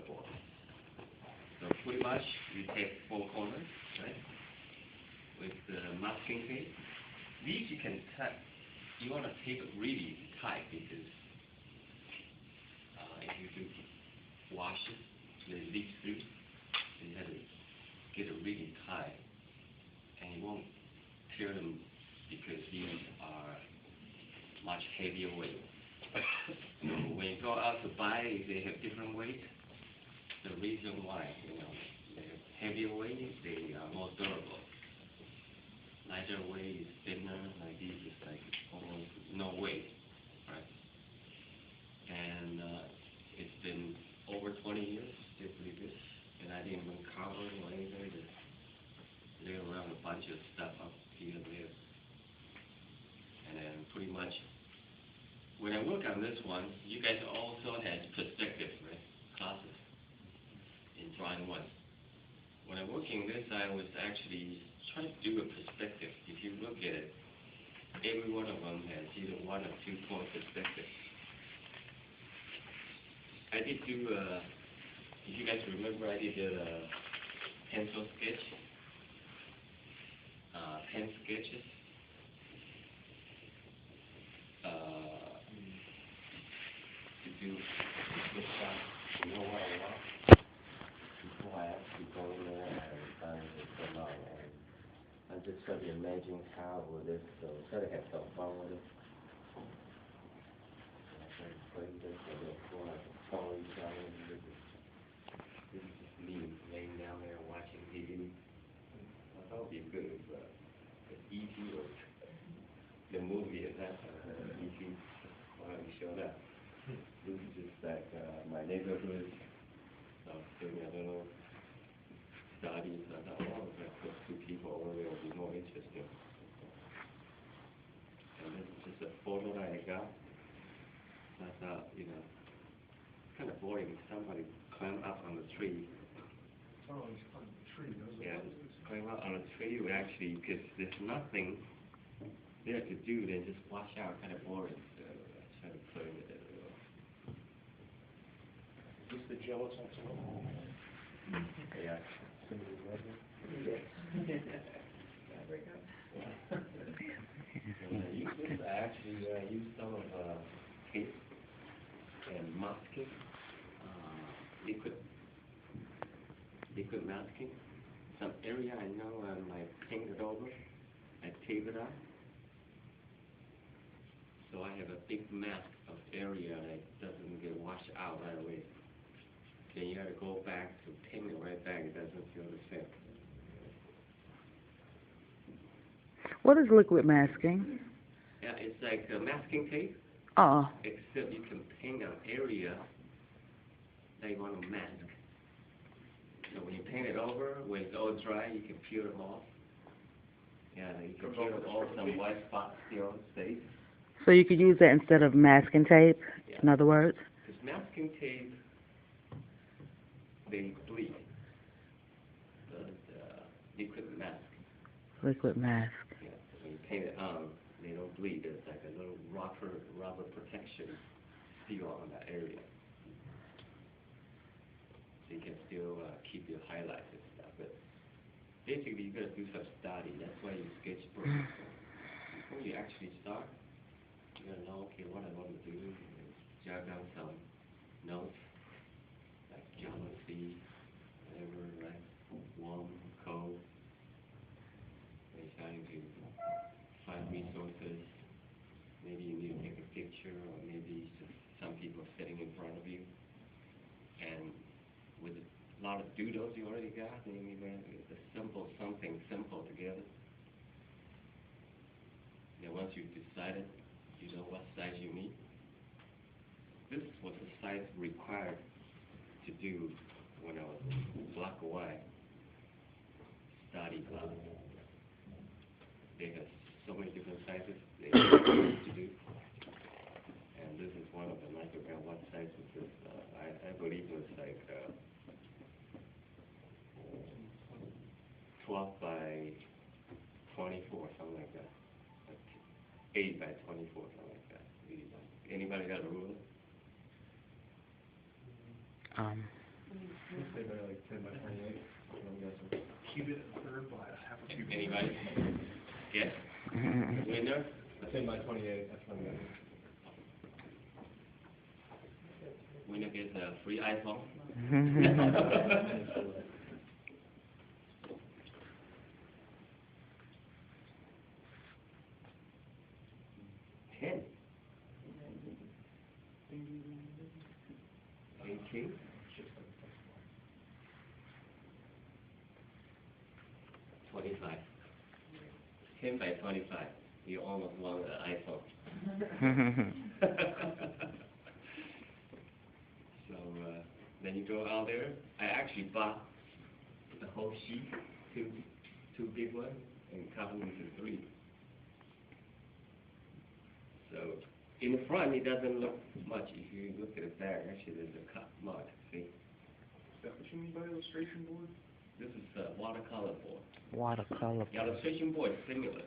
board. So pretty much you take 4 corners, right, with the masking tape. These you can tape. You want to tape it really tight because if you do wash it, they leak through. So you have to get it really tight, and you won't tear them because these are much heavier weight. So when you go out to buy, they have different weight. The reason why, they have heavier weight, they are more durable. Lighter weight is thinner, like these is like almost no weight, right? And it's been over 20 years, still pretty good. And I didn't even cover or anything, just lay around a bunch of stuff up here and there. And then pretty much, when I work on this one, you guys also had perspective, right? Classes in drawing one. When I'm working this, I was actually trying to do a perspective. If you look at it, every one of them has either 1 or 2 point perspective. I did do, if you guys remember, I did a pencil sketch, pen sketches. To do this stuff, you know what I want? Before I actually go in there and find it so long, and I'm just trying to imagine how would this, so try to have some fun with it. And I try to play this, and then pull out the stories out of it. This is just me laying down there watching TV. I thought it'd be good, but it's E.T. was the movie at that time, E.T. finally showed up. This is just like my neighborhood. I was doing a little studies. I thought, oh, if I put 2 people over there, it would be more interesting. And this is just a photo that I got. I thought, kind of boring. Somebody climb up on the tree. Oh, he's climbing the tree, doesn't Yeah, climb up on a tree would actually, because there's nothing there to do, then just wash out, kind of boring. So I try to play with it a little. Is this the gelatin? Yeah. Yes. When I use this, I actually use some of tape and masking, liquid masking. Some area I know I might paint it over, I tape it up. So I have a big mask of area that doesn't get washed out right away. Then you have to go back to paint it right back, it doesn't feel the same. What is liquid masking? Yeah, it's like masking tape. Oh. Except you can paint an area that you want to mask. So when you paint it over, when it's all dry, you can peel them off. Yeah, you can peel them off, some white spots still stays. So you could use that instead of masking tape, yeah. In other words? Because masking tape, they bleed. But liquid mask. Liquid mask. Yeah, so when you paint it on, they don't bleed. There's like a little rubber protection still on that area. So you can still keep your highlights and stuff. But basically, you got to do some study. That's why you sketchbook. Before you actually start, you got to know, okay, what I want to do. And jot down some notes, like geography, whatever, right? Warm, cold. And you're trying to find resources. Maybe you need to take a picture, or maybe just some people sitting in front of you. And with a lot of doodles you already got, maybe something simple together. And once you've decided, you know what size you need. This was the size required to do when I was black and white study class. They have so many different sizes they to do. And this is one of them. I forgot what size was this. I believe it was like 12 by 24, something like that. Like 8 by 24, something like that. Anybody got a ruler? Let's say by like 10 by 28. I'm guessing. Keep it a third by a half a cubic. Anybody? Guess? Winner? 10 by 28, that's what I'm guessing. Winner gets a free iPhone. Ten. 18. 25. 10 by 25. You almost won the iPhone. So then you go out there. I actually bought the whole sheet, two big ones, and cut them into 3. So in the front, it doesn't look much. If you look at the back, actually there's a cut mark. See? Is that what you mean by illustration board? This is a watercolor board. Watercolor. The illustration board is similar,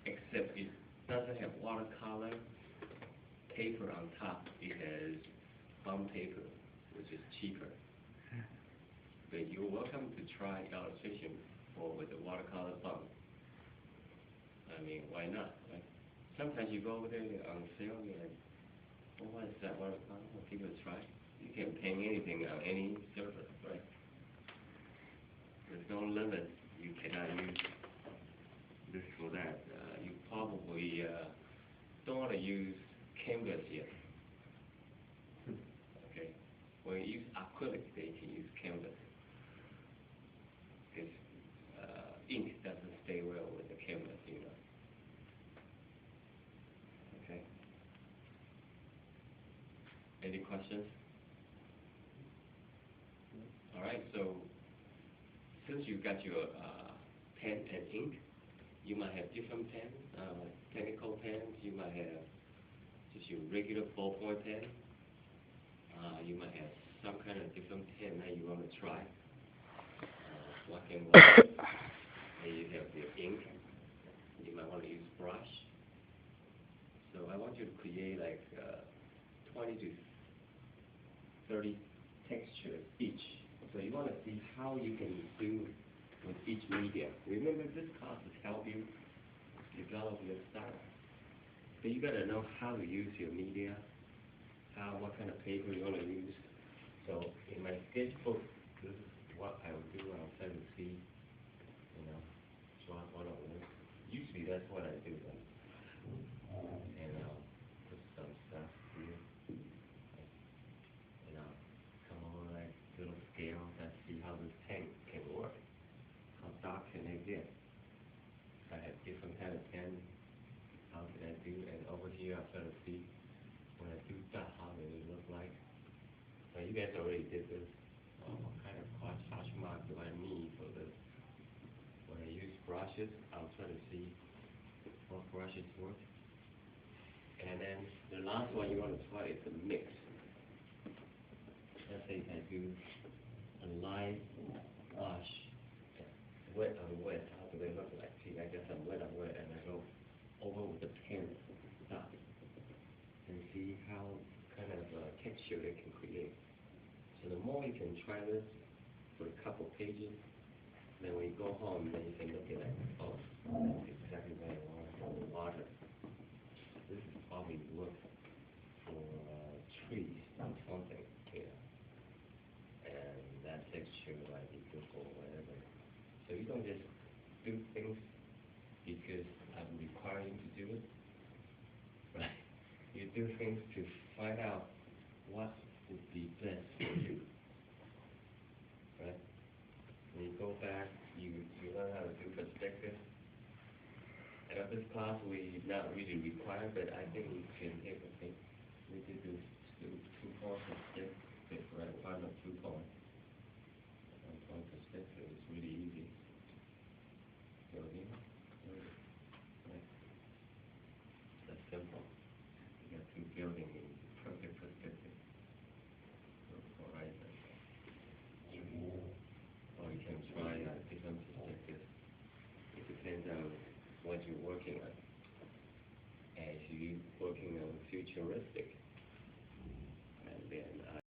except it doesn't have watercolor paper on top. It has bond paper, which is cheaper. But you're welcome to try illustration board with the watercolor bond. I mean, why not? Right? Sometimes you go over there on sale, you're like, well, what is that watercolor? Well, give it a try. You can paint anything on any surface, right? There's no limit. You cannot use this for that. You probably don't want to use canvas yet. Okay. When you use acrylic, they can use canvas. Because ink doesn't stay well with the canvas, you know. Okay. Any questions? All right. So since you got your pen and ink, you might have different pens, technical pens. You might have just your regular ballpoint pen. You might have some kind of different pen that you want to try. Black and white. And you have the ink. You might want to use brush. So I want you to create like 20 to 30 textures each. So you want to see how you can do with each media. Remember, this class is help you develop your style. So you got to know how to use your media, what kind of paper you want to use. So in my sketchbook, this is what I would do. I'll try to see, draw one of them. Usually that's what I do. And I'll put some stuff here. And I'll come over like little scale and see how this pen can work. How dark can it get? I have different kind of pen. How can I do? And over here I'll try to see when I do that, how does it look like? Now you guys already did this. What kind of harsh mark do I need for this? When I use brushes, I'll try to see what brushes work. And then the last one you want to try is the mix. Let's say I do a light wash, wet on wet. How do they look like? See, I guess I'm wet on wet, and I go over with the pen top and see how kind of texture it can create. So the more you can try this for a couple pages, then when you go home, then you can look at it. Oh, that's exactly what I want for the water. This is probably look for trees or something here. And that texture might be good for whatever. So you don't just do things because I'm requiring you to do it, right? You do things to find out what would be best for you, right? When you go back, you learn how to do perspective. And of this class, we not really required, but I think we can take a thing. We did do 2-point perspective, right? 1 or 2 points. 1-point perspective is really easy. So here, right? That's simple. You got 2 buildings in perfect perspective. Horizon. Or you can try different perspectives. It depends on what you're working on. And if you're working on futuristic,